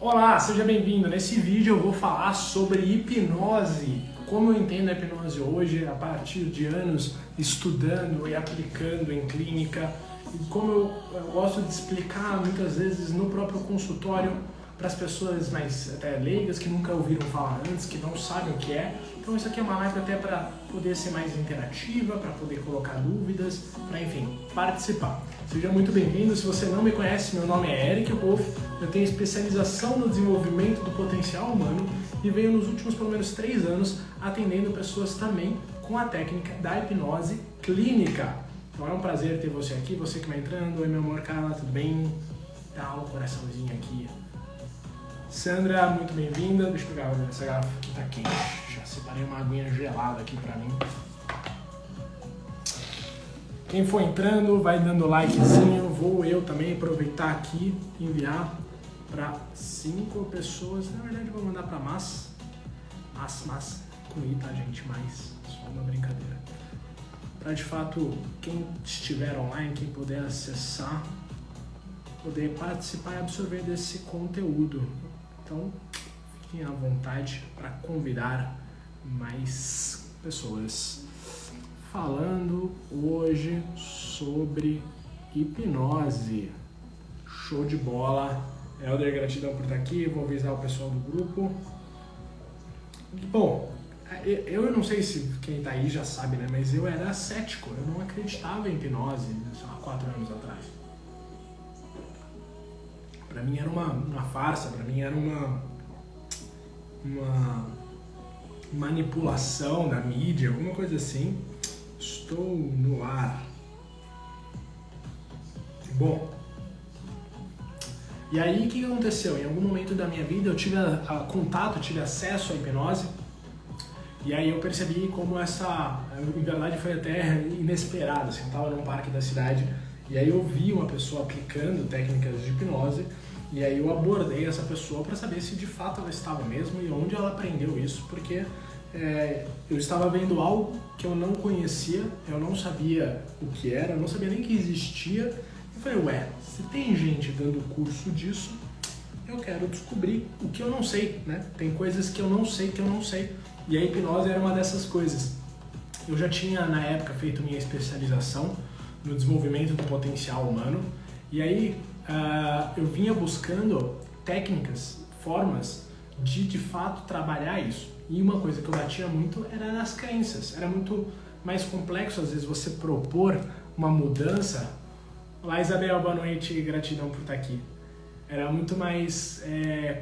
Olá, seja bem-vindo. Nesse vídeo eu vou falar sobre hipnose. Como eu entendo a hipnose hoje, a partir de anos estudando e aplicando em clínica. E como eu gosto de explicar muitas vezes no próprio consultório para as pessoas mais até leigas, que nunca ouviram falar antes, que não sabem o que é. Então isso aqui é uma live até para poder ser mais interativa, para poder colocar dúvidas, para enfim, participar. Seja muito bem-vindo. Se você não me conhece, meu nome é Eric Wolff, eu tenho especialização no desenvolvimento do potencial humano e venho nos últimos pelo menos 3 anos atendendo pessoas também com a técnica da hipnose clínica. Então é um prazer ter você aqui, você que vai entrando. Oi meu amor, Carla, tudo bem? Dá um coraçãozinho aqui. Sandra, muito bem-vinda. Deixa eu pegar essa garrafa que tá quente. Já separei uma aguinha gelada aqui pra mim. Quem for entrando, vai dando likezinho. Vou eu também aproveitar aqui e enviar para 5 pessoas. Na verdade, eu vou mandar para mas com I, tá, gente? Mas só uma brincadeira. Para de fato, quem estiver online, quem puder acessar, poder participar e absorver desse conteúdo. Então, fiquem à vontade para convidar mais pessoas. Falando hoje sobre hipnose. Show de bola. Helder, gratidão por estar aqui. Vou avisar o pessoal do grupo. Bom, eu não sei se quem está aí já sabe, né? Mas eu era cético. Eu não acreditava em hipnose há 4 anos atrás. Para mim era uma farsa. Para mim era uma manipulação da mídia, alguma coisa assim. Estou no ar. Bom, e aí o que aconteceu? Em algum momento da minha vida eu tive contato, tive acesso à hipnose, e aí eu percebi como em verdade foi até inesperado, assim, eu estava num parque da cidade, e aí eu vi uma pessoa aplicando técnicas de hipnose, e aí eu abordei essa pessoa para saber se de fato ela estava mesmo e onde ela aprendeu isso, porque eu estava vendo algo que eu não conhecia, eu não sabia o que era, eu não sabia nem que existia. Eu falei, se tem gente dando curso disso, eu quero descobrir o que eu não sei, né? Tem coisas que eu não sei. E a hipnose era uma dessas coisas. Eu já tinha, na época, feito minha especialização no desenvolvimento do potencial humano. E aí eu vinha buscando técnicas, formas de fato trabalhar isso. E uma coisa que eu batia muito era nas crenças. Era muito mais complexo, às vezes, você propor uma mudança. Olá, Isabel, boa noite, gratidão por estar aqui. Era muito mais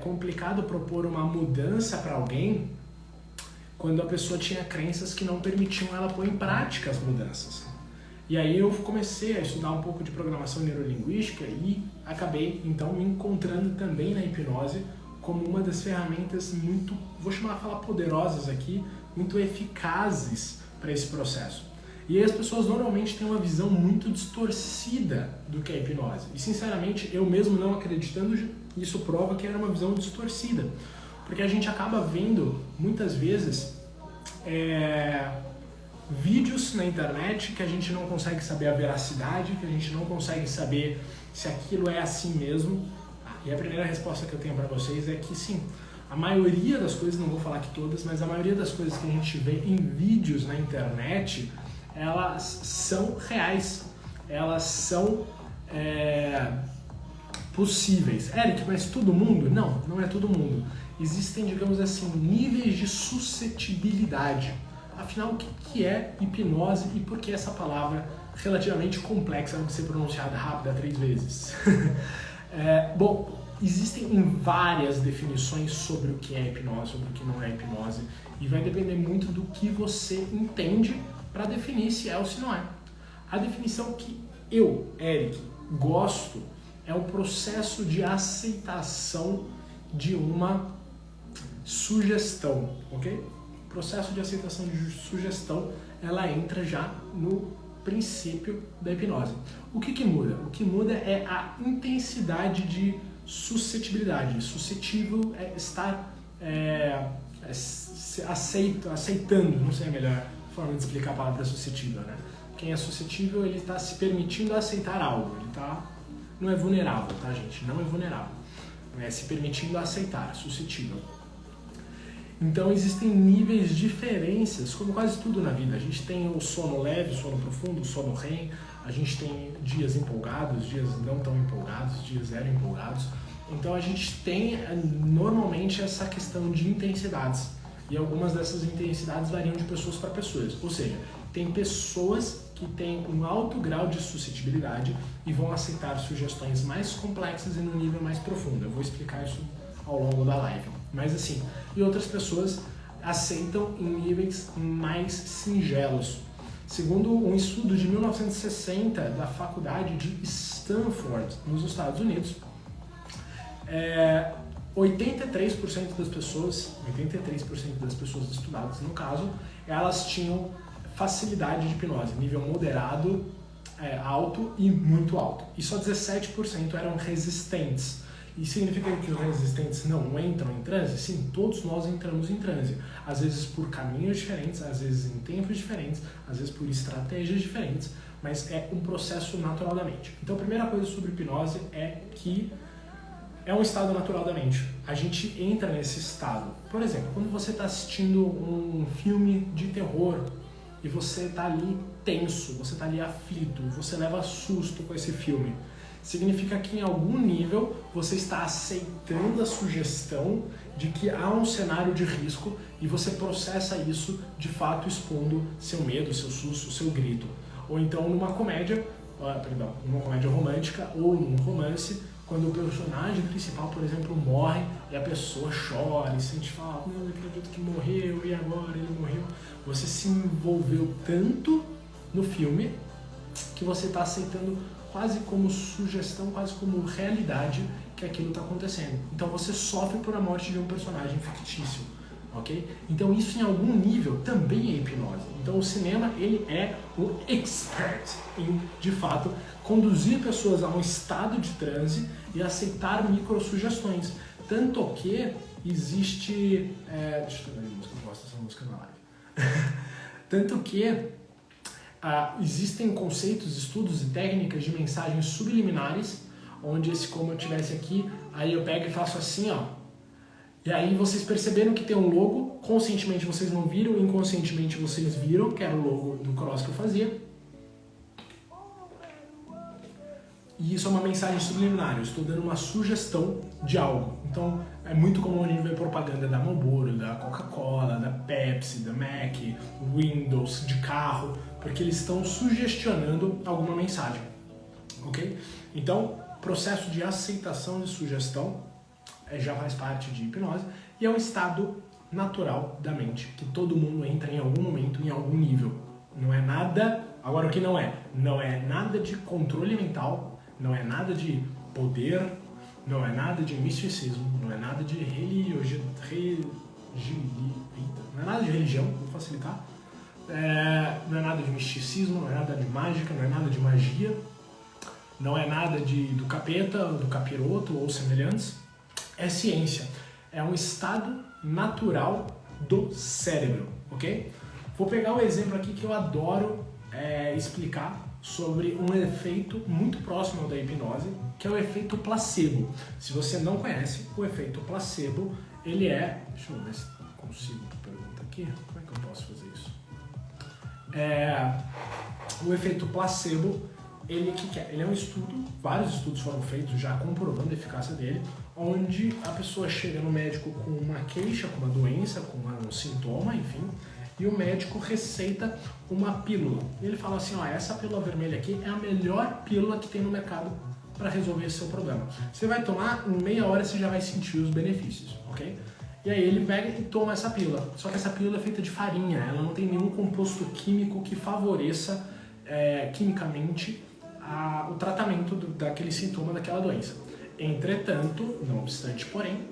complicado propor uma mudança para alguém quando a pessoa tinha crenças que não permitiam ela pôr em prática as mudanças. E aí eu comecei a estudar um pouco de programação neurolinguística e acabei, então, me encontrando também na hipnose como uma das ferramentas muito, vou falar poderosas aqui, muito eficazes para esse processo. E aí as pessoas normalmente têm uma visão muito distorcida do que é hipnose. E sinceramente, eu mesmo não acreditando, isso prova que era uma visão distorcida. Porque a gente acaba vendo, muitas vezes, vídeos na internet que a gente não consegue saber a veracidade, que a gente não consegue saber se aquilo é assim mesmo. E a primeira resposta que eu tenho para vocês é que sim, a maioria das coisas, não vou falar que todas, mas a maioria das coisas que a gente vê em vídeos na internet, elas são reais, elas são possíveis. Eric, mas todo mundo? Não, não é todo mundo. Existem, digamos assim, níveis de suscetibilidade. Afinal, o que é hipnose e por que essa palavra relativamente complexa de ser pronunciada rápida 3 vezes? Bom, existem várias definições sobre o que é hipnose, sobre o que não é hipnose, e vai depender muito do que você entende para definir se é ou se não é. A definição que eu, Eric, gosto é o processo de aceitação de uma sugestão, ok? O processo de aceitação de sugestão, ela entra já no princípio da hipnose. O que muda? O que muda é a intensidade de suscetibilidade. Suscetível é estar aceitando, não sei a melhor forma de explicar a palavra suscetível, né? Quem é suscetível, ele está se permitindo aceitar algo, não é vulnerável, tá, gente? Não é vulnerável. né? Se permitindo aceitar, suscetível. Então existem níveis, diferenças, como quase tudo na vida. A gente tem o sono leve, o sono profundo, o sono REM, a gente tem dias empolgados, dias não tão empolgados, dias zero empolgados. Então a gente tem normalmente essa questão de intensidades. E algumas dessas intensidades variam de pessoas para pessoas. Ou seja, tem pessoas que têm um alto grau de suscetibilidade e vão aceitar sugestões mais complexas e no nível mais profundo. Eu vou explicar isso ao longo da live. Mas assim, e outras pessoas aceitam em níveis mais singelos. Segundo um estudo de 1960 da Faculdade de Stanford, nos Estados Unidos, 83% das pessoas estudadas, no caso, elas tinham facilidade de hipnose, nível moderado, alto e muito alto. E só 17% eram resistentes. E significa que os resistentes não entram em transe? Sim, todos nós entramos em transe. Às vezes por caminhos diferentes, às vezes em tempos diferentes, às vezes por estratégias diferentes, mas é um processo natural da mente. Então a primeira coisa sobre hipnose é que é um estado natural da mente. A gente entra nesse estado. Por exemplo, quando você está assistindo um filme de terror e você está ali tenso, você está ali aflito, você leva susto com esse filme, significa que em algum nível você está aceitando a sugestão de que há um cenário de risco e você processa isso de fato expondo seu medo, seu susto, seu grito. Ou então numa comédia romântica ou num romance, quando o personagem principal, por exemplo, morre e a pessoa chora e sente falar, não, eu acredito que morreu e agora ele morreu. Você se envolveu tanto no filme que você está aceitando quase como sugestão, quase como realidade que aquilo está acontecendo. Então você sofre por a morte de um personagem fictício, ok? Então isso em algum nível também é hipnose. Então o cinema, ele é um expert em, de fato, conduzir pessoas a um estado de transe e aceitar microsugestões. Tanto que existe... deixa eu ver a música, eu gosto dessa música na live. Tanto que existem conceitos, estudos e técnicas de mensagens subliminares, onde como eu tivesse aqui, aí eu pego e faço assim, ó. E aí vocês perceberam que tem um logo, conscientemente vocês não viram, inconscientemente vocês viram, que era o logo do cross que eu fazia. E isso é uma mensagem subliminar, eu estou dando uma sugestão de algo. Então é muito comum a gente ver propaganda da Marlboro, da Coca-Cola, da Pepsi, da Mac, Windows, de carro, porque eles estão sugestionando alguma mensagem, ok? Então, processo de aceitação de sugestão já faz parte de hipnose e é um estado natural da mente, que todo mundo entra em algum momento, em algum nível. Não é nada, agora o que não é? Não é nada de controle mental, não é nada de poder, não é nada de misticismo, não é nada de não é nada de religião, vou facilitar. Não é nada de misticismo, não é nada de mágica, não é nada de magia, não é nada do capeta, do capiroto ou semelhantes. É ciência, é um estado natural do cérebro, ok? Vou pegar um exemplo aqui que eu adoro explicar sobre um efeito muito próximo ao da hipnose, que é o efeito placebo. Se você não conhece, o efeito placebo, ele é... Deixa eu ver se consigo perguntar aqui. Como é que eu posso fazer isso? O efeito placebo, ele é um estudo, vários estudos foram feitos já comprovando a eficácia dele, onde a pessoa chega no médico com uma queixa, com uma doença, com um sintoma, enfim, e o médico receita uma pílula. E ele fala assim, essa pílula vermelha aqui é a melhor pílula que tem no mercado para resolver esse seu problema. Você vai tomar, em meia hora você já vai sentir os benefícios, ok? E aí ele pega e toma essa pílula. Só que essa pílula é feita de farinha, ela não tem nenhum composto químico que favoreça quimicamente o tratamento daquele sintoma, daquela doença. Entretanto, não obstante porém,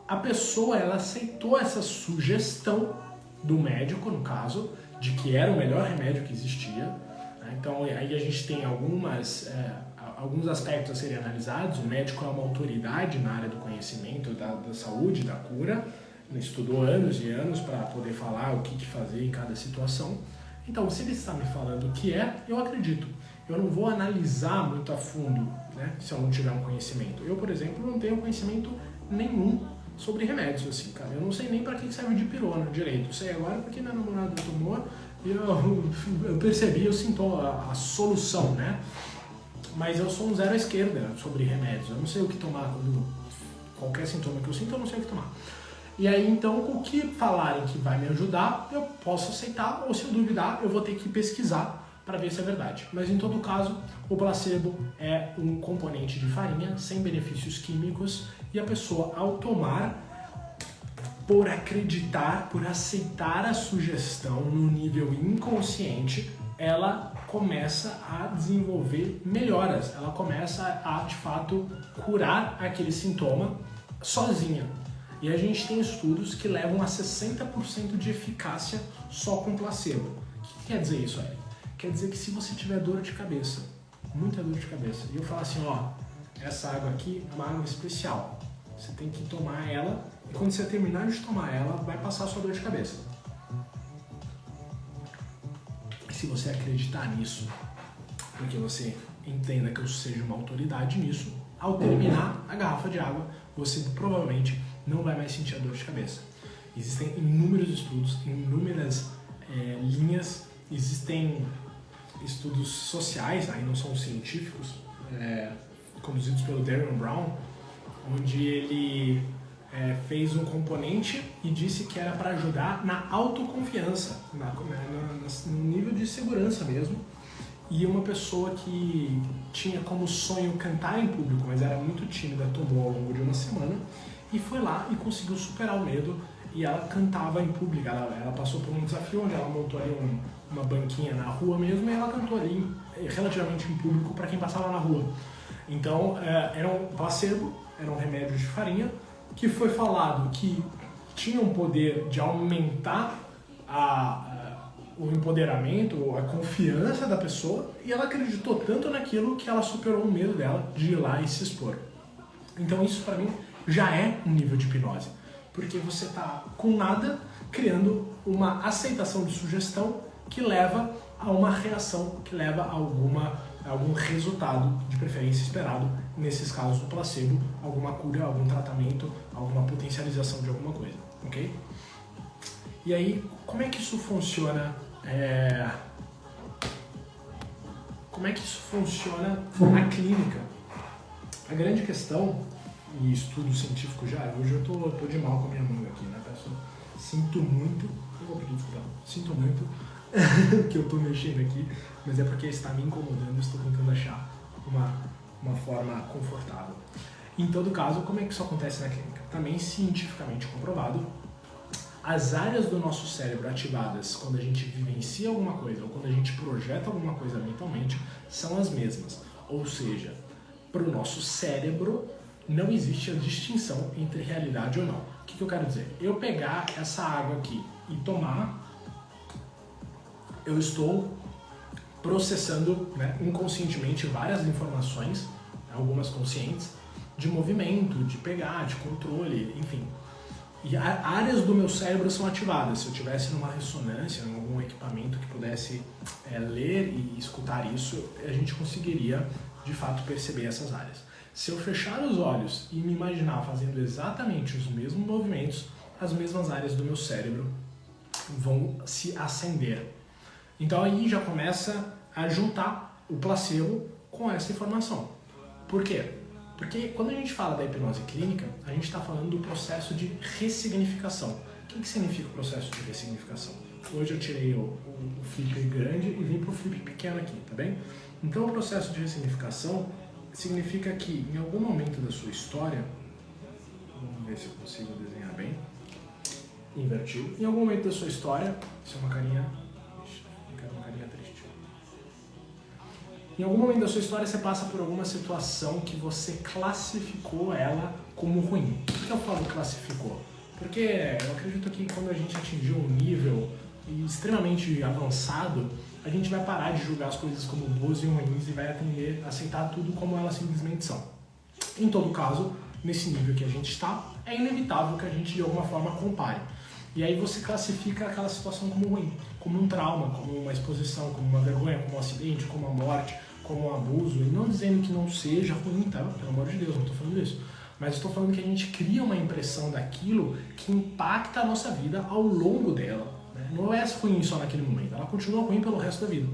a pessoa ela aceitou essa sugestão do médico, no caso, de que era o melhor remédio que existia. Né? Então aí a gente tem alguns aspectos a serem analisados. O médico é uma autoridade na área do conhecimento da saúde, da cura, estudou anos e anos para poder falar o que fazer em cada situação. Então, se ele está me falando o que eu acredito. Eu não vou analisar muito a fundo né? Se eu não tiver um conhecimento. Eu, por exemplo, não tenho conhecimento nenhum sobre remédios, assim, cara. Eu não sei nem para que serve de dipirona direito. Eu sei agora porque minha namorada tomou e eu percebi, eu sinto a solução, né? Mas eu sou um zero à esquerda sobre remédios. Eu não sei o que tomar quando qualquer sintoma que eu sinto, eu não sei o que tomar. E aí, então, o que falarem que vai me ajudar, eu posso aceitar, ou se eu duvidar, eu vou ter que pesquisar para ver se é verdade. Mas em todo caso, o placebo é um componente de farinha sem benefícios químicos e a pessoa, ao tomar, por acreditar, por aceitar a sugestão no nível inconsciente, ela começa a desenvolver melhoras, ela começa a, de fato, curar aquele sintoma sozinha. E a gente tem estudos que levam a 60% de eficácia só com placebo. O que quer dizer isso aí? Quer dizer que se você tiver dor de cabeça, muita dor de cabeça, e eu falar assim, ó, essa água aqui é uma água especial, você tem que tomar ela, e quando você terminar de tomar ela, vai passar a sua dor de cabeça. E se você acreditar nisso, porque você entenda que eu seja uma autoridade nisso, ao terminar a garrafa de água, você provavelmente não vai mais sentir a dor de cabeça. Existem inúmeros estudos, inúmeras linhas, existem estudos sociais, aí não são científicos, conduzidos pelo Darren Brown, onde ele fez um componente e disse que era para ajudar na autoconfiança, no nível de segurança mesmo. E uma pessoa que tinha como sonho cantar em público, mas era muito tímida, tomou ao longo de uma semana e foi lá e conseguiu superar o medo, e ela cantava em público. Ela passou por um desafio onde ela montou ali uma banquinha na rua mesmo, e ela cantou ali relativamente em público para quem passava na rua. Então, era um placebo, era um remédio de farinha, que foi falado que tinha um poder de aumentar o empoderamento, a confiança da pessoa, e ela acreditou tanto naquilo que ela superou o medo dela de ir lá e se expor. Então isso para mim já é um nível de hipnose, porque você está com nada criando uma aceitação de sugestão que leva a uma reação, que leva a algum resultado, de preferência esperado, nesses casos do placebo, alguma cura, algum tratamento, alguma potencialização de alguma coisa, ok? E aí, como é que isso funciona? Como é que isso funciona na clínica? A grande questão, e estudo científico já, hoje eu tô de mal com a minha mão aqui, né, pessoal? Sinto muito que eu tô mexendo aqui, mas é porque está me incomodando, estou tentando achar uma forma confortável. Em todo caso, como é que isso acontece na clínica? Também cientificamente comprovado, as áreas do nosso cérebro ativadas quando a gente vivencia alguma coisa ou quando a gente projeta alguma coisa mentalmente são as mesmas. Ou seja, para o nosso cérebro não existe a distinção entre realidade ou não. O que eu quero dizer? Eu pegar essa água aqui e tomar, eu estou processando, né, inconscientemente várias informações, algumas conscientes, de movimento, de pegar, de controle, enfim. E áreas do meu cérebro são ativadas. Se eu tivesse numa ressonância, em algum equipamento que pudesse ler e escutar isso, a gente conseguiria, de fato, perceber essas áreas. Se eu fechar os olhos e me imaginar fazendo exatamente os mesmos movimentos, as mesmas áreas do meu cérebro vão se acender. Então aí já começa a juntar o placebo com essa informação. Por quê? Porque quando a gente fala da hipnose clínica, a gente está falando do processo de ressignificação. O que significa o processo de ressignificação? Hoje eu tirei o flip grande e vim para o flip pequeno aqui, tá bem? Então o processo de ressignificação significa que em algum momento da sua história, vamos ver se eu consigo desenhar bem, invertido, em algum momento da sua história, isso é uma carinha, eu quero uma carinha triste. Em algum momento da sua história você passa por alguma situação que você classificou ela como ruim. Por que eu falo classificou? Porque eu acredito que quando a gente atingiu um nível extremamente avançado, a gente vai parar de julgar as coisas como boas e ruins e vai aceitar tudo como elas simplesmente são. Em todo caso, nesse nível que a gente está, é inevitável que a gente de alguma forma compare. E aí você classifica aquela situação como ruim, como um trauma, como uma exposição, como uma vergonha, como um acidente, como a morte, como um abuso, e não dizendo que não seja ruim, tá? Pelo amor de Deus, não estou falando isso. Mas estou falando que a gente cria uma impressão daquilo que impacta a nossa vida ao longo dela. Né? Não é ruim só naquele momento, ela continua ruim pelo resto da vida.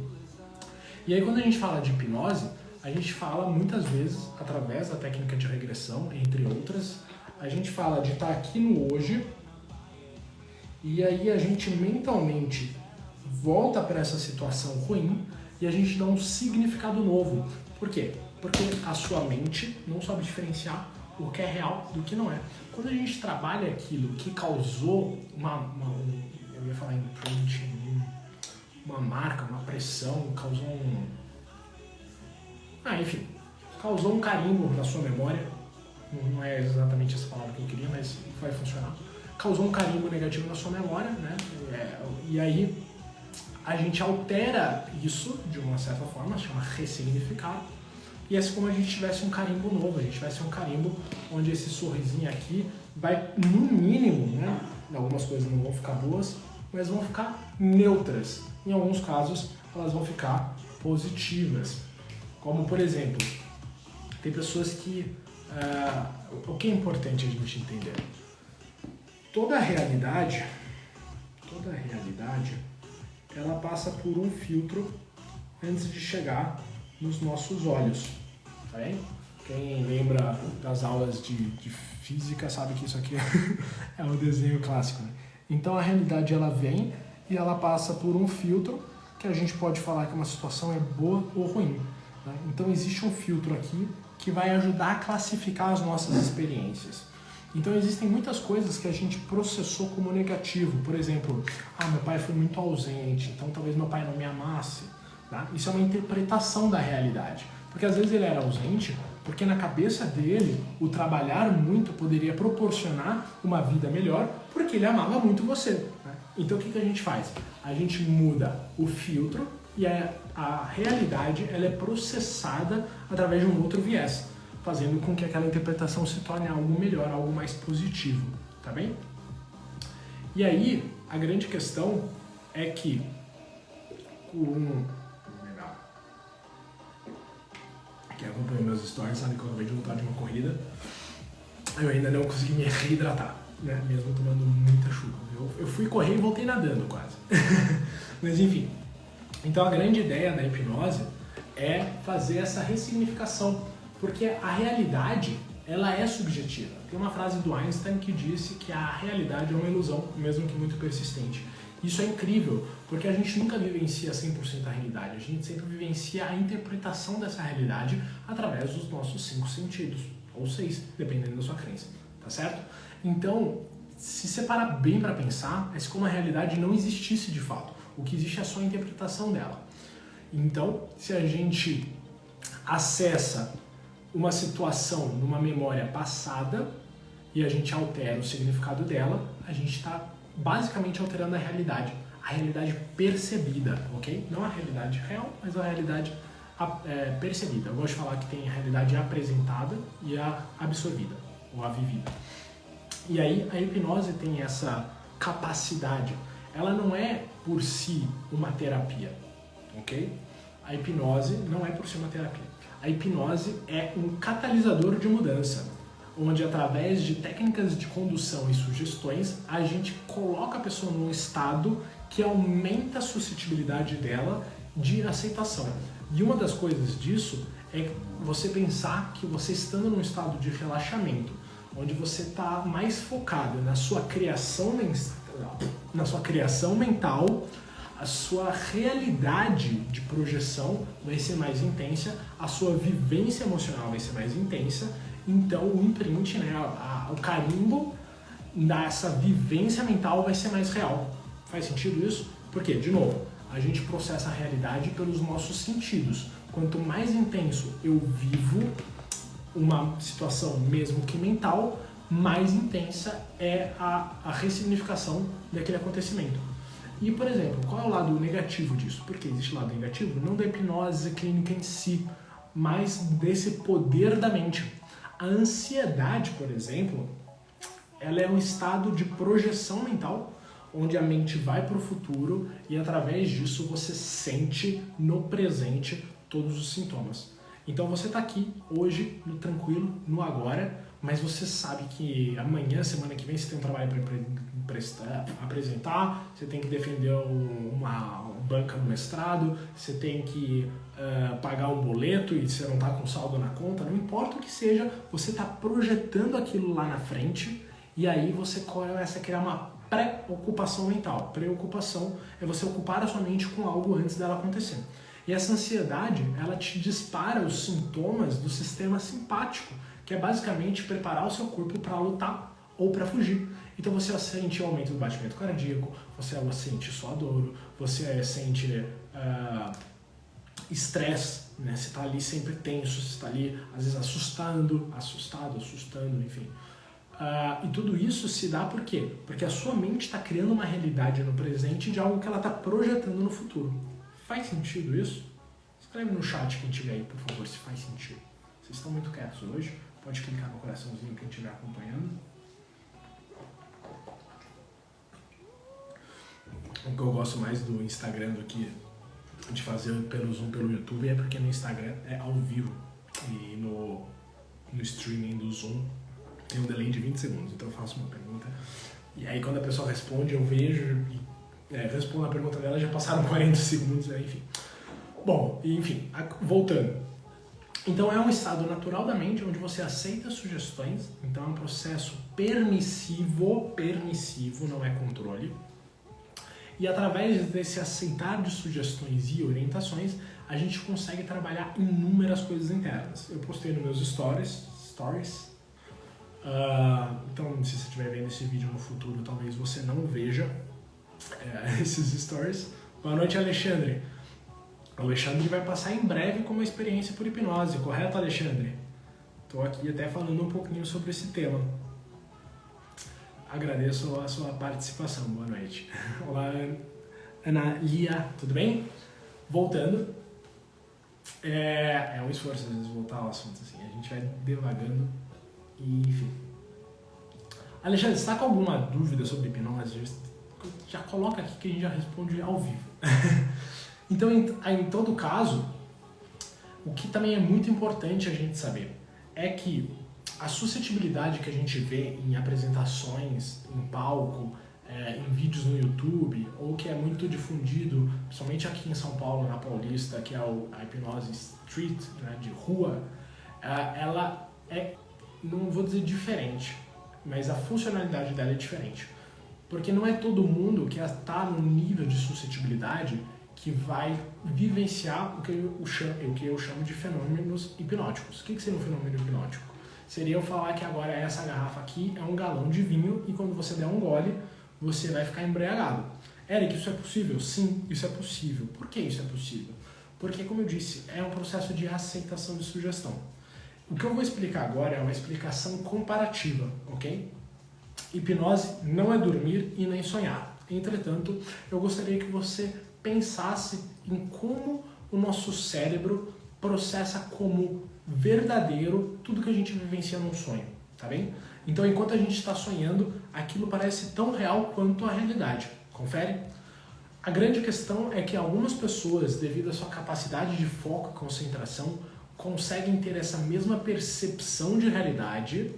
E aí quando a gente fala de hipnose, a gente fala muitas vezes, através da técnica de regressão, entre outras, a gente fala de estar aqui no hoje, e aí a gente mentalmente volta para essa situação ruim e a gente dá um significado novo. Por quê? Porque a sua mente não sabe diferenciar o que é real do que não é. Quando a gente trabalha aquilo que causou eu ia falar imprint, uma marca, uma pressão, causou causou um carimbo na sua memória, não é exatamente essa palavra que eu queria, mas vai funcionar. Causou um carimbo negativo na sua memória, né? E aí a gente altera isso de uma certa forma, se chama ressignificar. E é como a gente tivesse um carimbo novo, a gente tivesse um carimbo onde esse sorrisinho aqui vai, no mínimo, né? Algumas coisas não vão ficar boas, mas vão ficar neutras. Em alguns casos, elas vão ficar positivas. Como, por exemplo, tem pessoas que... o que é importante a gente entender? Toda a realidade, ela passa por um filtro antes de chegar nos nossos olhos, tá bem? Quem lembra das aulas de física sabe que isso aqui é um desenho clássico, né? Então a realidade ela vem e ela passa por um filtro que a gente pode falar que uma situação é boa ou ruim, né? Então existe um filtro aqui que vai ajudar a classificar as nossas experiências. Então existem muitas coisas que a gente processou como negativo. Por exemplo, meu pai foi muito ausente, então talvez meu pai não me amasse. Tá? Isso é uma interpretação da realidade. Porque às vezes ele era ausente porque na cabeça dele o trabalhar muito poderia proporcionar uma vida melhor porque ele amava muito você. Né? Então o que a gente faz? A gente muda o filtro e a realidade ela é processada através de um outro viés, fazendo com que aquela interpretação se torne algo melhor, algo mais positivo, tá bem? E aí, a grande questão é que quem acompanha meus stories sabe que eu acabei de voltar de uma corrida, eu ainda não consegui me reidratar, né? Mesmo tomando muita chuva. Eu fui correr e voltei nadando quase. Mas enfim, então a grande ideia da hipnose é fazer essa ressignificação, porque a realidade, ela é subjetiva. Tem uma frase do Einstein que disse que a realidade é uma ilusão, mesmo que muito persistente. Isso é incrível, porque a gente nunca vivencia 100% a realidade, a gente sempre vivencia a interpretação dessa realidade através dos nossos 5 sentidos, ou 6, dependendo da sua crença, tá certo? Então, se separar bem para pensar, é como a realidade não existisse de fato, o que existe é só a interpretação dela. Então, se a gente acessa uma situação numa memória passada e a gente altera o significado dela, a gente está basicamente alterando a realidade percebida, ok? Não a realidade real, mas a realidade percebida. Eu gosto de falar que tem a realidade apresentada e a absorvida, ou a vivida. E aí a hipnose tem essa capacidade. Ela não é por si uma terapia, ok? A hipnose não é por si uma terapia. A hipnose é um catalisador de mudança, onde através de técnicas de condução e sugestões, a gente coloca a pessoa num estado que aumenta a suscetibilidade dela de aceitação. E uma das coisas disso é você pensar que você estando num estado de relaxamento, onde você está mais focado na sua criação mental, a sua realidade de projeção vai ser mais intensa, a sua vivência emocional vai ser mais intensa, então o imprint, né, o carimbo dessa vivência mental vai ser mais real. Faz sentido isso? Porque, de novo, a gente processa a realidade pelos nossos sentidos. Quanto mais intenso eu vivo uma situação mesmo que mental, mais intensa é a ressignificação daquele acontecimento. E, por exemplo, qual é o lado negativo disso? Porque existe lado negativo, não da hipnose clínica em si, mas desse poder da mente. A ansiedade, por exemplo, ela é um estado de projeção mental, onde a mente vai para o futuro e através disso você sente no presente todos os sintomas. Então você está aqui hoje, no tranquilo, no agora, mas você sabe que amanhã, semana que vem, você tem um trabalho para apresentar, você tem que defender uma banca no mestrado, você tem que pagar um boleto e você não está com saldo na conta, não importa o que seja, você está projetando aquilo lá na frente e aí você começa a criar uma pré-ocupação mental. Preocupação é você ocupar a sua mente com algo antes dela acontecer. E essa ansiedade, ela te dispara os sintomas do sistema simpático, que é basicamente preparar o seu corpo para lutar ou para fugir. Então você sente o aumento do batimento cardíaco, você sente suadouro, você sente estresse, né? Você está ali sempre tenso, você está ali às vezes assustado, enfim. E tudo isso se dá por quê? Porque a sua mente está criando uma realidade no presente de algo que ela está projetando no futuro. Faz sentido isso? Escreve no chat quem tiver aí, por favor, se faz sentido. Vocês estão muito quietos hoje. Pode clicar no coraçãozinho quem estiver acompanhando. O que eu gosto mais do Instagram do que de fazer pelo Zoom, pelo YouTube, é porque no Instagram é ao vivo. E no streaming do Zoom tem um delay de 20 segundos. Então eu faço uma pergunta. E aí quando a pessoa responde, eu vejo e respondo a pergunta dela, já passaram 40 segundos, enfim. Bom, enfim, voltando. Então é um estado natural da mente onde você aceita sugestões, então é um processo permissivo, não é controle. E através desse aceitar de sugestões e orientações, a gente consegue trabalhar inúmeras coisas internas. Eu postei nos meus stories. Então, se você estiver vendo esse vídeo no futuro, talvez você não veja esses stories. Boa noite, Alexandre. O Alexandre vai passar em breve com uma experiência por hipnose, correto, Alexandre? Estou aqui até falando um pouquinho sobre esse tema. Agradeço a sua participação. Boa noite. Olá, Ana Lia, tudo bem? Voltando. É um esforço às vezes voltar ao assunto assim. A gente vai devagando e enfim. Alexandre, você está com alguma dúvida sobre hipnose? Já coloca aqui que a gente já responde ao vivo. Então, em todo caso, o que também é muito importante a gente saber é que a suscetibilidade que a gente vê em apresentações, em palco, em vídeos no YouTube, ou que é muito difundido, principalmente aqui em São Paulo, na Paulista, que é a hipnose street, né, de rua, ela é, não vou dizer diferente, mas a funcionalidade dela é diferente. Porque não é todo mundo que está no nível de suscetibilidade que vai vivenciar o que eu chamo de fenômenos hipnóticos. O que seria um fenômeno hipnótico? Seria eu falar que agora essa garrafa aqui é um galão de vinho e quando você der um gole, você vai ficar embriagado. Eric, isso é possível? Sim, isso é possível. Por que isso é possível? Porque, como eu disse, é um processo de aceitação de sugestão. O que eu vou explicar agora é uma explicação comparativa, ok? Hipnose não é dormir e nem sonhar. Entretanto, eu gostaria que você pensasse em como o nosso cérebro processa como verdadeiro tudo que a gente vivencia num sonho, tá bem? Então, enquanto a gente está sonhando, aquilo parece tão real quanto a realidade. Confere? A grande questão é que algumas pessoas, devido à sua capacidade de foco e concentração, conseguem ter essa mesma percepção de realidade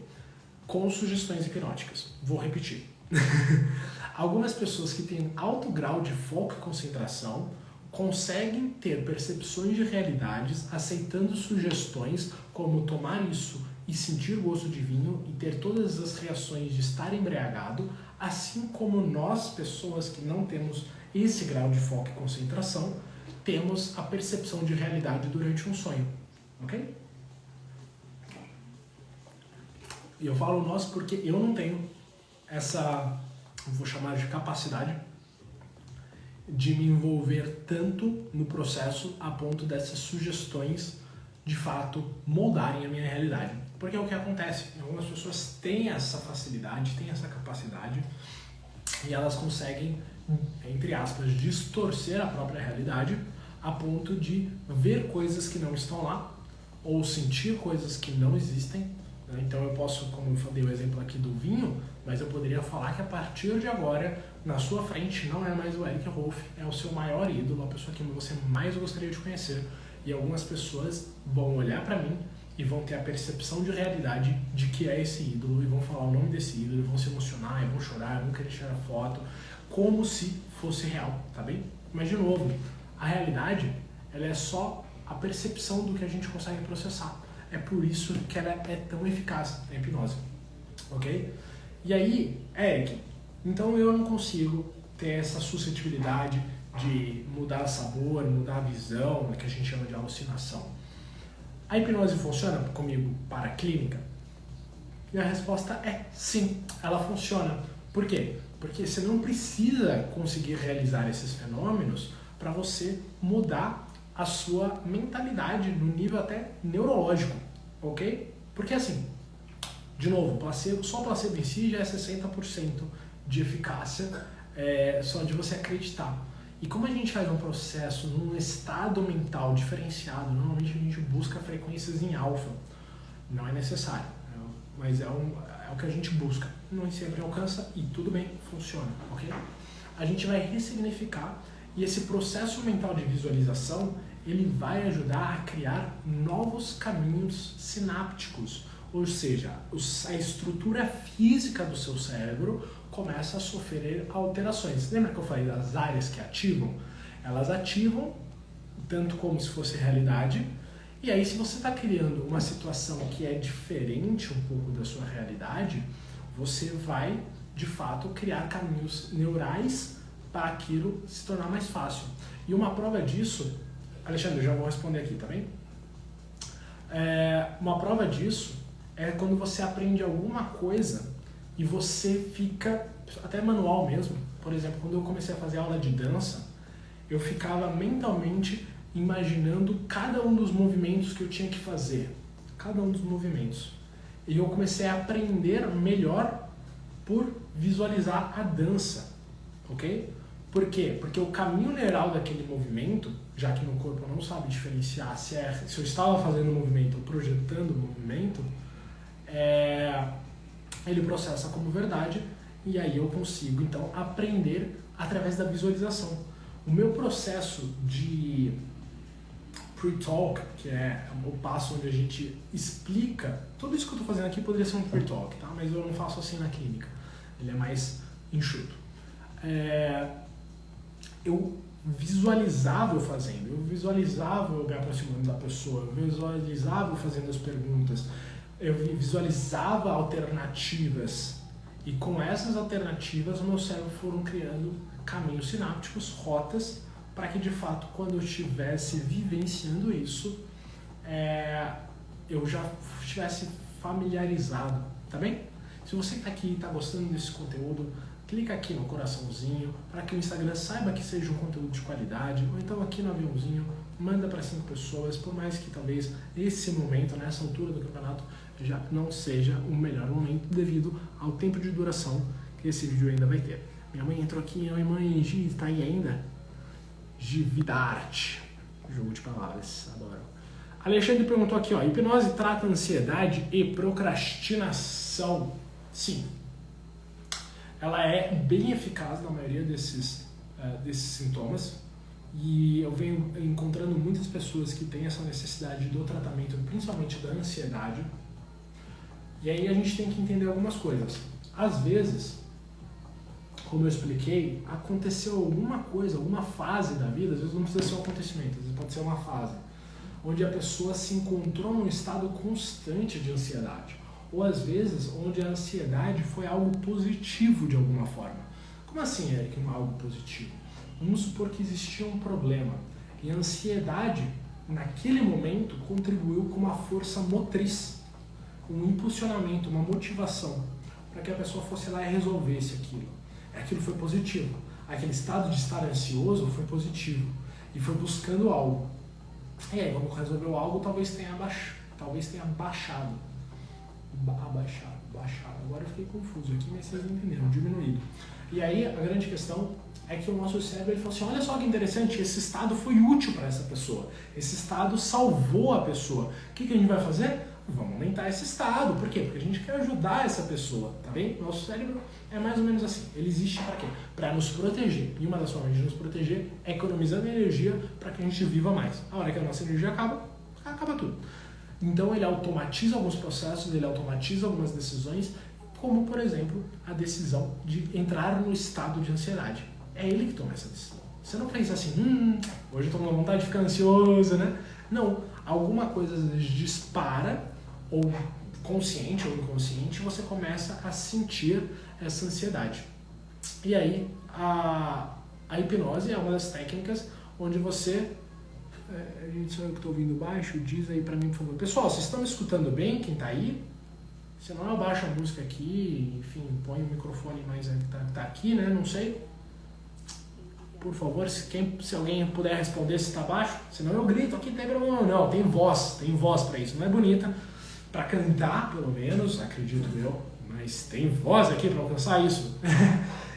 com sugestões hipnóticas. Vou repetir. Algumas pessoas que têm alto grau de foco e concentração conseguem ter percepções de realidades aceitando sugestões como tomar isso e sentir gosto de vinho e ter todas as reações de estar embriagado, assim como nós, pessoas que não temos esse grau de foco e concentração, temos a percepção de realidade durante um sonho, ok? E eu falo nós porque eu não tenho essa, vou chamar de capacidade, de me envolver tanto no processo a ponto dessas sugestões de fato moldarem a minha realidade. Porque é o que acontece, algumas pessoas têm essa facilidade, têm essa capacidade e elas conseguem, entre aspas, distorcer a própria realidade a ponto de ver coisas que não estão lá ou sentir coisas que não existem. Então eu posso, como eu dei o exemplo aqui do vinho, mas eu poderia falar que a partir de agora, na sua frente, não é mais o Eric Rolf, é o seu maior ídolo, a pessoa que você mais gostaria de conhecer. E algumas pessoas vão olhar para mim e vão ter a percepção de realidade de que é esse ídolo, e vão falar o nome desse ídolo, e vão se emocionar, e vão chorar, e vão querer tirar foto, como se fosse real, tá bem? Mas de novo, a realidade, ela é só a percepção do que a gente consegue processar. É por isso que ela é tão eficaz, a hipnose, ok? E aí, Eric, então eu não consigo ter essa suscetibilidade de mudar sabor, mudar a visão, que a gente chama de alucinação. A hipnose funciona comigo para a clínica? E a resposta é sim, ela funciona. Por quê? Porque você não precisa conseguir realizar esses fenômenos para você mudar a sua mentalidade no nível até neurológico, ok? Porque assim, de novo, só placebo em si já é 60% de eficácia, só de você acreditar. E como a gente faz um processo num estado mental diferenciado, normalmente a gente busca frequências em alfa. Não é necessário, mas é o que a gente busca. Não sempre alcança e tudo bem, funciona, ok? A gente vai ressignificar e esse processo mental de visualização, ele vai ajudar a criar novos caminhos sinápticos. Ou seja, a estrutura física do seu cérebro começa a sofrer alterações. Lembra que eu falei das áreas que ativam? Elas ativam tanto como se fosse realidade. E aí, se você está criando uma situação que é diferente um pouco da sua realidade, você vai, de fato, criar caminhos neurais para aquilo se tornar mais fácil. E uma prova disso, Alexandre, eu já vou responder aqui, tá bem? Uma prova disso é quando você aprende alguma coisa e você fica, até manual mesmo, por exemplo, quando eu comecei a fazer aula de dança, eu ficava mentalmente imaginando cada um dos movimentos que eu tinha que fazer, cada um dos movimentos. E eu comecei a aprender melhor por visualizar a dança, ok? Por quê? Porque o caminho neural daquele movimento, já que meu corpo não sabe diferenciar se eu estava fazendo o movimento ou projetando o movimento, ele processa como verdade e aí eu consigo então aprender através da visualização. O meu processo de pre-talk, que é o passo onde a gente explica, tudo isso que eu estou fazendo aqui poderia ser um pre-talk, tá? Mas eu não faço assim na clínica, ele é mais enxuto. Eu visualizava eu fazendo, eu visualizava eu me aproximando da pessoa, eu visualizava eu fazendo as perguntas, eu visualizava alternativas e com essas alternativas o meu cérebro foram criando caminhos sinápticos, rotas, para que de fato quando eu estivesse vivenciando isso, eu já estivesse familiarizado, tá bem? Se você está aqui e está gostando desse conteúdo, clica aqui no coraçãozinho para que o Instagram saiba que seja um conteúdo de qualidade, ou então aqui no aviãozinho, manda para 5 pessoas, por mais que talvez esse momento, nessa altura do campeonato, já não seja o melhor momento devido ao tempo de duração que esse vídeo ainda vai ter. Minha mãe entrou aqui, oi mãe, Gi, está aí ainda? Gividarte, jogo de palavras, adoro. Alexandre perguntou aqui, ó, hipnose trata ansiedade e procrastinação? Sim. Ela é bem eficaz na maioria desses sintomas e eu venho encontrando muitas pessoas que têm essa necessidade do tratamento, principalmente da ansiedade. E aí a gente tem que entender algumas coisas. Às vezes, como eu expliquei, aconteceu alguma coisa, alguma fase da vida, às vezes não precisa ser um acontecimento, às vezes pode ser uma fase, onde a pessoa se encontrou num estado constante de ansiedade. Ou às vezes onde a ansiedade foi algo positivo de alguma forma. Como assim, Eric, algo positivo? Vamos supor que existia um problema e a ansiedade, naquele momento, contribuiu com uma força motriz, um impulsionamento, uma motivação, para que a pessoa fosse lá e resolvesse aquilo. Aquilo foi positivo. Aquele estado de estar ansioso foi positivo e foi buscando algo. E aí, vamos resolver o algo, talvez tenha baixado. Agora eu fiquei confuso aqui, mas vocês entenderam, diminuído. E aí a grande questão é que o nosso cérebro ele falou assim, olha só que interessante, esse estado foi útil para essa pessoa, esse estado salvou a pessoa. O que a gente vai fazer? vamos aumentar esse estado. Por quê? Porque a gente quer ajudar essa pessoa, tá bem? Nosso cérebro é mais ou menos assim. Ele existe para quê? Para nos proteger. E uma das formas de nos proteger é economizando energia para que a gente viva mais. A hora que a nossa energia acaba, acaba tudo. Então ele automatiza alguns processos, ele automatiza algumas decisões, como, por exemplo, a decisão de entrar no estado de ansiedade. É ele que toma essa decisão. Você não fez assim, hoje eu tô com vontade de ficar ansioso, né? Não. Alguma coisa às vezes dispara, ou consciente ou inconsciente, você começa a sentir essa ansiedade. E aí, a hipnose é uma das técnicas onde você... A gente sabe que estou ouvindo baixo, diz aí pra mim, por favor. Pessoal, vocês estão me escutando bem, quem tá aí? Se não, eu baixo a música aqui, enfim, põe o microfone mais que tá aqui, né? Não sei. Por favor, se alguém puder responder se está baixo, senão eu grito aqui, tem problema não, tem voz para isso, não é bonita, para cantar pelo menos, acredito eu, mas tem voz aqui para alcançar isso.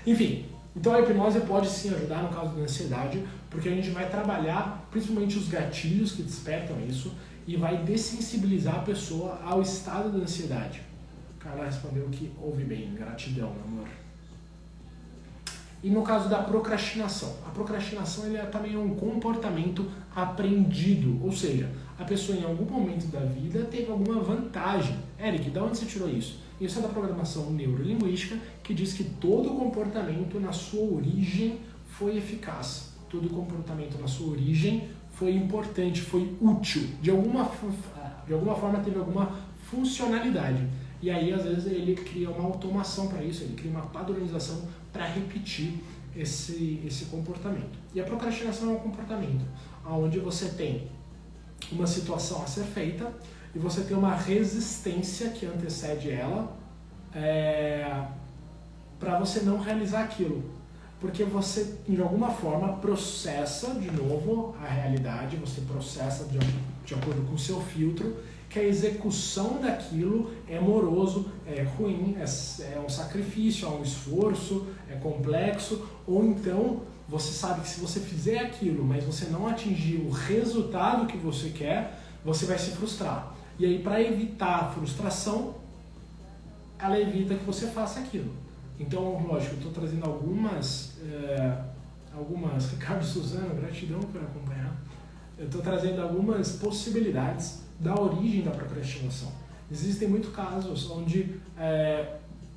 Enfim, então a hipnose pode sim ajudar no caso da ansiedade, porque a gente vai trabalhar principalmente os gatilhos que despertam isso e vai dessensibilizar a pessoa ao estado da ansiedade. O cara respondeu que ouve bem, gratidão, amor. E no caso da procrastinação, a procrastinação ele também é um comportamento aprendido, ou seja, a pessoa em algum momento da vida teve alguma vantagem. Eric, de onde você tirou isso? Isso é da programação neurolinguística, que diz que todo comportamento na sua origem foi eficaz, todo comportamento na sua origem foi importante, foi útil, de alguma forma teve alguma funcionalidade. E aí, às vezes, ele cria uma automação para isso, ele cria uma padronização para repetir esse comportamento. E a procrastinação é um comportamento onde você tem uma situação a ser feita e você tem uma resistência que antecede ela para você não realizar aquilo. Porque você, de alguma forma, processa de novo a realidade, você processa de acordo com o seu filtro, que a execução daquilo é moroso, é ruim, é um sacrifício, é um esforço, é complexo, ou então você sabe que se você fizer aquilo, mas você não atingir o resultado que você quer, você vai se frustrar. E aí, para evitar a frustração, ela evita que você faça aquilo. Então, lógico, eu estou trazendo algumas, Ricardo Suzano, gratidão por acompanhar, eu estou trazendo algumas possibilidades da origem da procrastinação. Existem muitos casos onde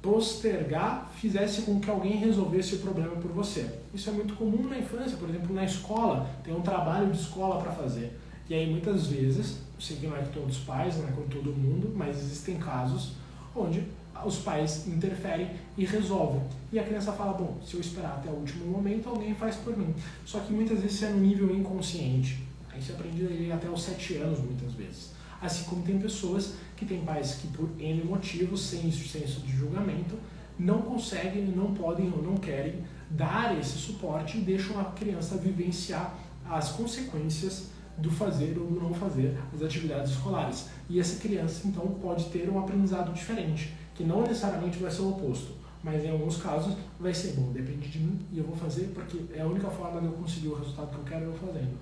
postergar fizesse com que alguém resolvesse o problema por você. Isso é muito comum na infância, por exemplo, na escola, tem um trabalho de escola para fazer. E aí muitas vezes, eu sei que não é com todos os pais, não é com todo mundo, mas existem casos onde os pais interferem e resolvem. E a criança fala, bom, se eu esperar até o último momento, alguém faz por mim. Só que muitas vezes isso é no nível inconsciente. Isso é aprendido até os 7 anos, muitas vezes. Assim como tem pessoas que têm pais que, por N motivos, sem senso de julgamento, não conseguem, não podem ou não querem dar esse suporte e deixam a criança vivenciar as consequências do fazer ou do não fazer as atividades escolares. E essa criança, então, pode ter um aprendizado diferente, que não necessariamente vai ser o oposto, mas em alguns casos vai ser, bom, depende de mim e eu vou fazer porque é a única forma de eu conseguir o resultado que eu quero, eu fazendo.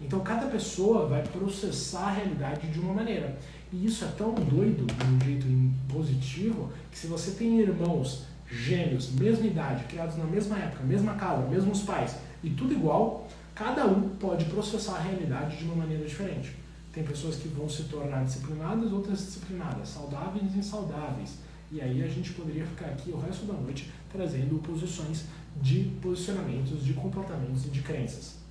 Então, cada pessoa vai processar a realidade de uma maneira. E isso é tão doido, de um jeito positivo, que se você tem irmãos gêmeos, mesma idade, criados na mesma época, mesma casa, mesmos pais, e tudo igual, cada um pode processar a realidade de uma maneira diferente. Tem pessoas que vão se tornar disciplinadas, outras disciplinadas, saudáveis e insaudáveis. E aí a gente poderia ficar aqui o resto da noite trazendo posições de posicionamentos, de comportamentos e de crenças.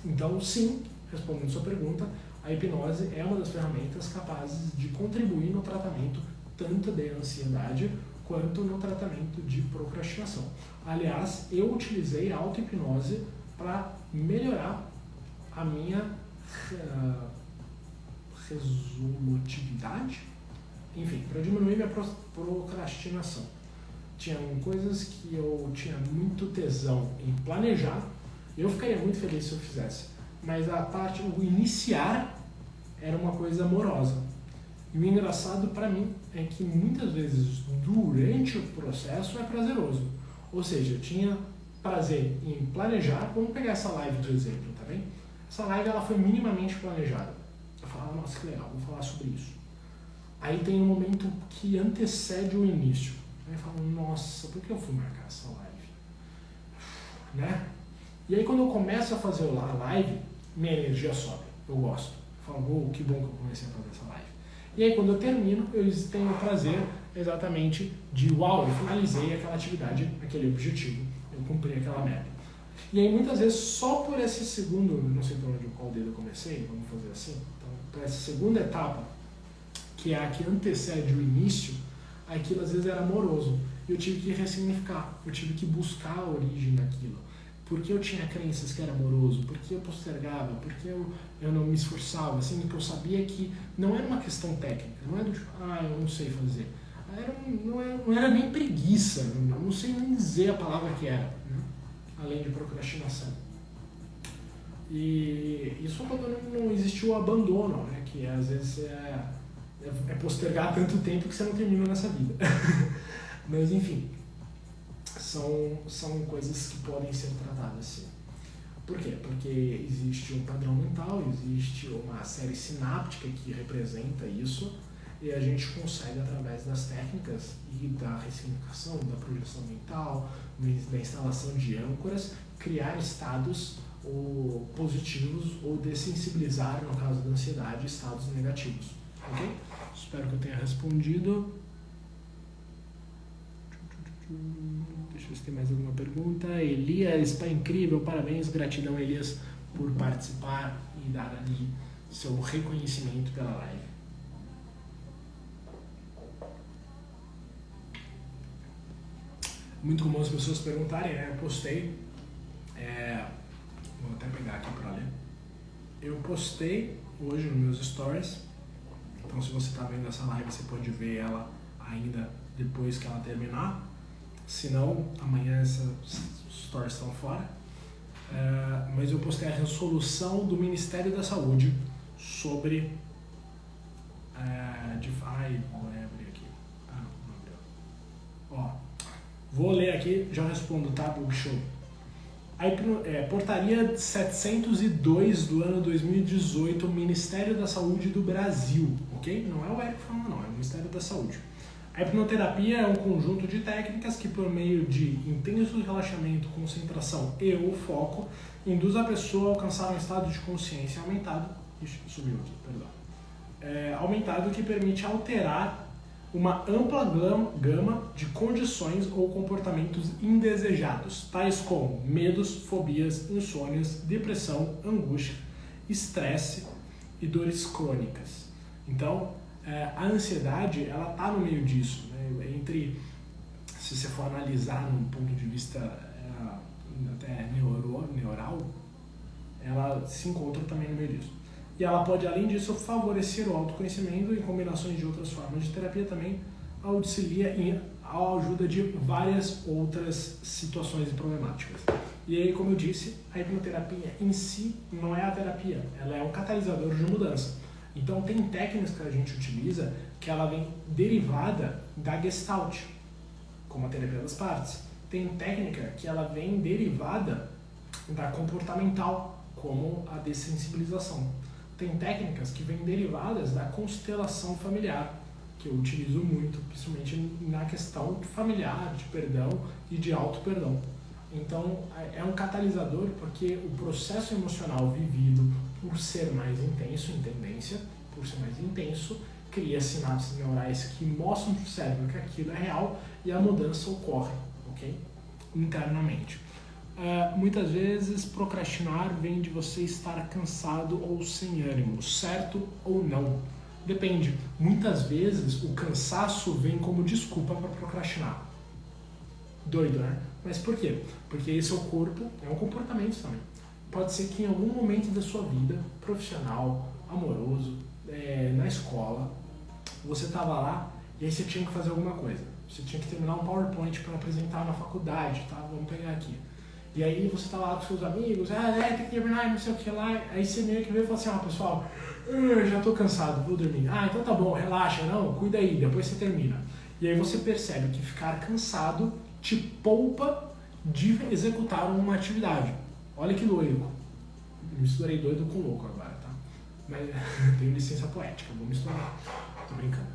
Então, sim, respondendo sua pergunta, a hipnose é uma das ferramentas capazes de contribuir no tratamento tanto de ansiedade quanto no tratamento de procrastinação. Aliás, eu utilizei a auto-hipnose para melhorar a minha resolutividade, enfim, para diminuir minha procrastinação. Tinham coisas que eu tinha muito tesão em planejar. Eu ficaria muito feliz se eu fizesse, mas o iniciar era uma coisa amorosa. E o engraçado para mim é que muitas vezes durante o processo é prazeroso. Ou seja, eu tinha prazer em planejar. Vamos pegar essa live de exemplo, tá bem? Essa live ela foi minimamente planejada. Eu falava, nossa, que legal, vou falar sobre isso. Aí tem um momento que antecede o início. Aí eu falo, nossa, por que eu fui marcar essa live? Né? E aí quando eu começo a fazer a live, minha energia sobe. Eu gosto. Eu falo, que bom que eu comecei a fazer essa live. E aí quando eu termino, eu tenho o prazer exatamente de, uau, eu finalizei aquela atividade, aquele objetivo. Eu cumpri aquela meta. E aí muitas vezes só por esse segundo, não sei por onde qual dedo eu comecei, vamos fazer assim. Então, por essa segunda etapa, que é a que antecede o início, aquilo às vezes era amoroso. E eu tive que ressignificar, eu tive que buscar a origem daquilo. Por que eu tinha crenças que era amoroso? Por que eu postergava? Por que eu não me esforçava? Assim, porque eu sabia que não era uma questão técnica, não era do tipo, eu não sei fazer. Não era nem preguiça, eu não sei nem dizer a palavra que era, né? Além de procrastinação. E isso quando não existiu o abandono, né? Que às vezes é postergar tanto tempo que você não termina nessa vida. Mas enfim, são coisas que podem ser tratadas assim. Por quê? Porque existe um padrão mental, existe uma série sináptica que representa isso, e a gente consegue, através das técnicas e da ressignificação, da projeção mental, da instalação de âncoras, criar estados ou positivos ou dessensibilizar, no caso da ansiedade, estados negativos. Ok? Espero que eu tenha respondido. Deixa eu ver se tem mais alguma pergunta. Elias, está incrível, parabéns, gratidão, Elias, por participar e dar ali seu reconhecimento pela live. Muito comum as pessoas perguntarem, né? Eu postei, vou até pegar aqui para ler. Eu postei hoje nos meus stories, então se você está vendo essa live, você pode ver ela ainda depois que ela terminar. Se não, amanhã essas stories estão fora. Mas eu postei a resolução do Ministério da Saúde sobre... vou abrir aqui. Não deu. Ó, vou ler aqui, já respondo, tá, Bug Show? Portaria 702 do ano 2018, Ministério da Saúde do Brasil, ok? Não é o Érico falando, não, é o Ministério da Saúde. A hipnoterapia é um conjunto de técnicas que, por meio de intenso relaxamento, concentração e ou foco, induz a pessoa a alcançar um estado de consciência aumentado, aumentado, que permite alterar uma ampla gama de condições ou comportamentos indesejados, tais como medos, fobias, insônias, depressão, angústia, estresse e dores crônicas. Então, a ansiedade, ela está no meio disso, né? Se você for analisar num ponto de vista até neural, ela se encontra também no meio disso. E ela pode, além disso, favorecer o autoconhecimento em combinações de outras formas de terapia também, auxilia a ajuda de várias outras situações e problemáticas. E aí, como eu disse, a hipnoterapia em si não é a terapia, ela é um catalisador de mudança. Então tem técnicas que a gente utiliza que ela vem derivada da Gestalt, como a terapia das partes. Tem técnica que ela vem derivada da comportamental, como a dessensibilização. Tem técnicas que vêm derivadas da constelação familiar, que eu utilizo muito, principalmente na questão familiar, de perdão e de auto-perdão. Então, é um catalisador porque o processo emocional vivido, por ser mais intenso, em tendência, por ser mais intenso, cria sinapses neurais que mostram para o cérebro que aquilo é real e a mudança ocorre, ok? Internamente. Muitas vezes, procrastinar vem de você estar cansado ou sem ânimo, certo ou não? Depende. Muitas vezes, o cansaço vem como desculpa para procrastinar. Doido, né? Mas por quê? Porque esse é o corpo, é um comportamento também. Pode ser que em algum momento da sua vida, profissional, amoroso, na escola, você estava lá e aí você tinha que fazer alguma coisa. Você tinha que terminar um PowerPoint para apresentar na faculdade, tá? Vamos pegar aqui. E aí você estava lá com seus amigos, tem que terminar e não sei o que lá. Aí você meio que veio e falou assim, pessoal, eu já estou cansado, vou dormir. Então tá bom, relaxa, não, cuida aí, depois você termina. E aí você percebe que ficar cansado te poupa de executar uma atividade. Olha que doido. Misturei doido com louco agora, tá? Mas tenho licença poética, vou misturar. Tô brincando.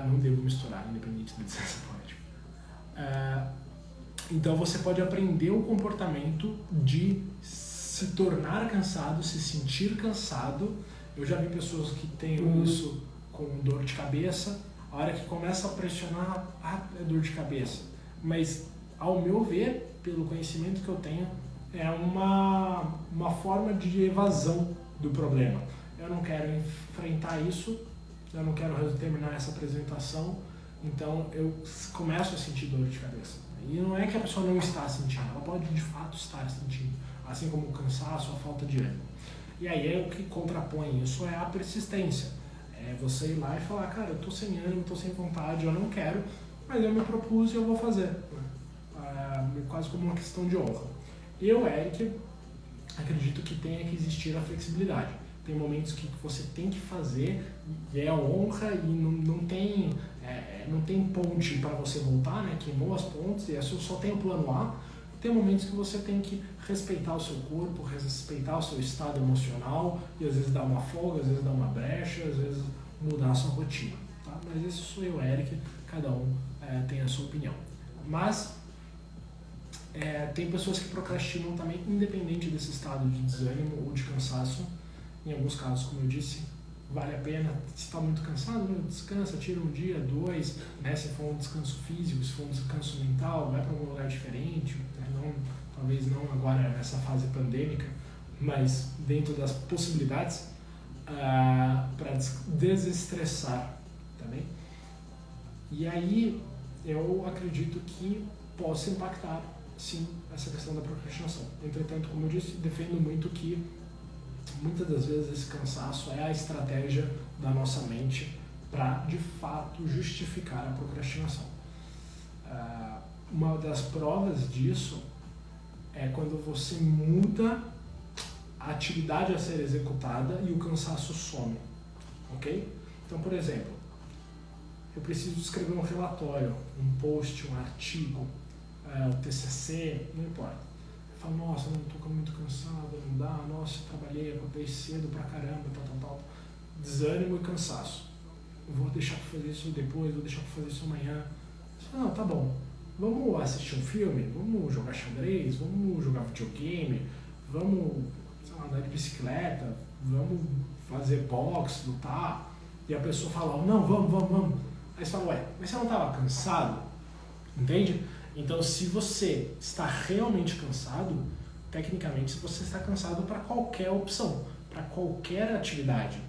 Não devo misturar, independente da licença poética. Então você pode aprender o comportamento de se tornar cansado, se sentir cansado. Eu já vi pessoas que têm isso com dor de cabeça. A hora que começa a pressionar, é dor de cabeça. Mas, ao meu ver, pelo conhecimento que eu tenho, é uma forma de evasão do problema. Eu não quero enfrentar isso, eu não quero terminar essa apresentação, então eu começo a sentir dor de cabeça. E não é que a pessoa não está sentindo, ela pode de fato estar sentindo, assim como o cansaço, a falta de ânimo. E aí o que contrapõe isso é a persistência. É você ir lá e falar, cara, eu estou sem ânimo, estou sem vontade, eu não quero, mas eu me propus e eu vou fazer. Quase como uma questão de honra. Eu, Eric, acredito que tenha que existir a flexibilidade. Tem momentos que você tem que fazer e é honra e não tem ponte para você voltar, né? Queimou as pontes e só tem o plano A. Tem momentos que você tem que respeitar o seu corpo, respeitar o seu estado emocional e às vezes dar uma folga, às vezes dar uma brecha, às vezes mudar a sua rotina. Tá? Mas esse sou eu, Eric, cada um tem a sua opinião. Mas tem pessoas que procrastinam também, independente desse estado de desânimo ou de cansaço. Em alguns casos, como eu disse, vale a pena. Se está muito cansado, descansa, tira um dia, 2, né? Se for um descanso físico, se for um descanso mental, vai para um lugar diferente. Talvez não agora nessa fase pandêmica, mas dentro das possibilidades, para desestressar também. E aí eu acredito que possa impactar, sim, essa questão da procrastinação. Entretanto, como eu disse, defendo muito que muitas das vezes esse cansaço é a estratégia da nossa mente para, de fato, justificar a procrastinação. Uma das provas disso é quando você muda a atividade a ser executada e o cansaço some, ok? Então, por exemplo, eu preciso escrever um relatório, um post, um artigo, o TCC, não importa. Eu falo, nossa, não estou muito cansado, não dá, nossa, trabalhei, acordei cedo pra caramba, tal. Desânimo e cansaço. Eu vou deixar para fazer isso depois, vou deixar para fazer isso amanhã. Não, tá bom. Vamos assistir um filme, vamos jogar xadrez, vamos jogar videogame, vamos, sei lá, andar de bicicleta, vamos fazer boxe, lutar. E a pessoa fala, não, vamos. Aí você fala, ué, mas você não estava cansado? Entende? Então, se você está realmente cansado, tecnicamente você está cansado para qualquer opção, para qualquer atividade.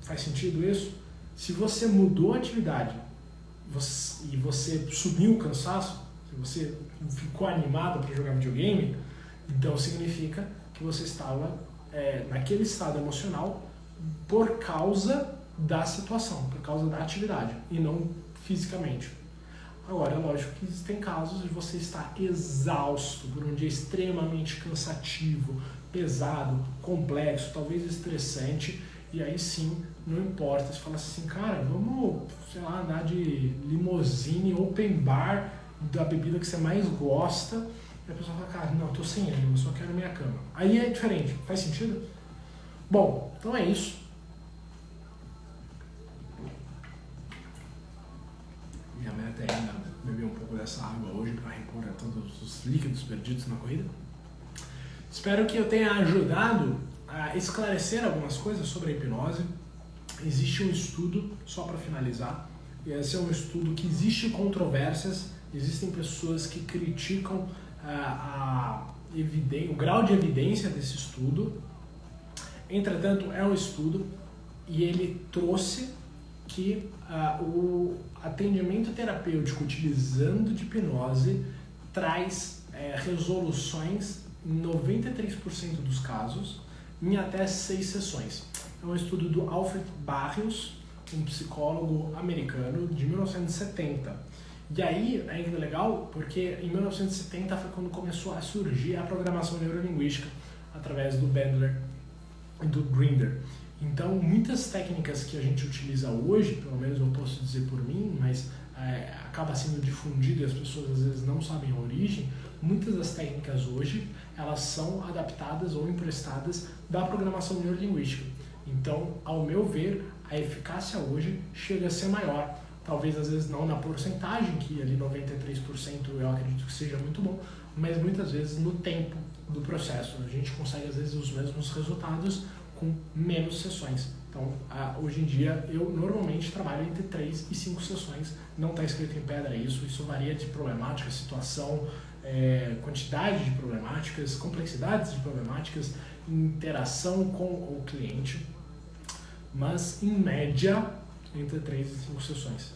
Faz sentido isso? Se você mudou a atividade e você subiu o cansaço, se você ficou animado para jogar videogame, então significa que você estava naquele estado emocional por causa da situação, por causa da atividade e não fisicamente. Agora, é lógico que existem casos de você estar exausto por um dia extremamente cansativo, pesado, complexo, talvez estressante, e aí sim, não importa, você fala assim, cara, vamos, sei lá, andar de limousine, open bar da bebida que você mais gosta, e a pessoa fala, cara, não, tô sem ânimo, eu só quero minha cama. Aí é diferente, faz sentido? Bom, então é isso. Minha meta é ainda beber um pouco dessa água hoje para repor todos os líquidos perdidos na corrida. Espero que eu tenha ajudado a esclarecer algumas coisas sobre a hipnose. Existe um estudo, só para finalizar, e esse é um estudo que existe controvérsias, existem pessoas que criticam o grau de evidência desse estudo. Entretanto, é um estudo e ele trouxe que o atendimento terapêutico utilizando de hipnose traz resoluções em 93% dos casos em até 6 sessões. É um estudo do Alfred Barrios, um psicólogo americano de 1970. E aí é ainda legal porque em 1970 foi quando começou a surgir a programação neurolinguística através do Bandler e do Grinder. Então, muitas técnicas que a gente utiliza hoje, pelo menos eu posso dizer por mim, mas acaba sendo difundido e as pessoas às vezes não sabem a origem, muitas das técnicas hoje, elas são adaptadas ou emprestadas da programação neurolinguística. Então, ao meu ver, a eficácia hoje chega a ser maior. Talvez às vezes não na porcentagem, que ali 93% eu acredito que seja muito bom, mas muitas vezes no tempo do processo. A gente consegue às vezes os mesmos resultados com menos sessões. Então, hoje em dia, eu normalmente trabalho entre 3 e 5 sessões. Não está escrito em pedra isso varia de problemática, situação, quantidade de problemáticas, complexidades de problemáticas, interação com o cliente, mas em média entre 3 e 5 sessões.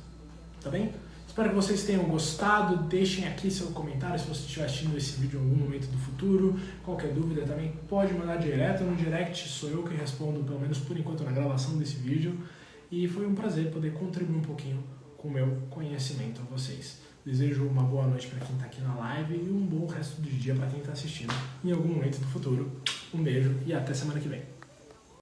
Tá bem? Espero que vocês tenham gostado. Deixem aqui seu comentário se você estiver assistindo esse vídeo em algum momento do futuro. Qualquer dúvida também pode mandar direto no direct, sou eu que respondo, pelo menos por enquanto, na gravação desse vídeo. E foi um prazer poder contribuir um pouquinho com o meu conhecimento a vocês. Desejo uma boa noite para quem está aqui na live e um bom resto do dia para quem está assistindo em algum momento do futuro. Um beijo e até semana que vem.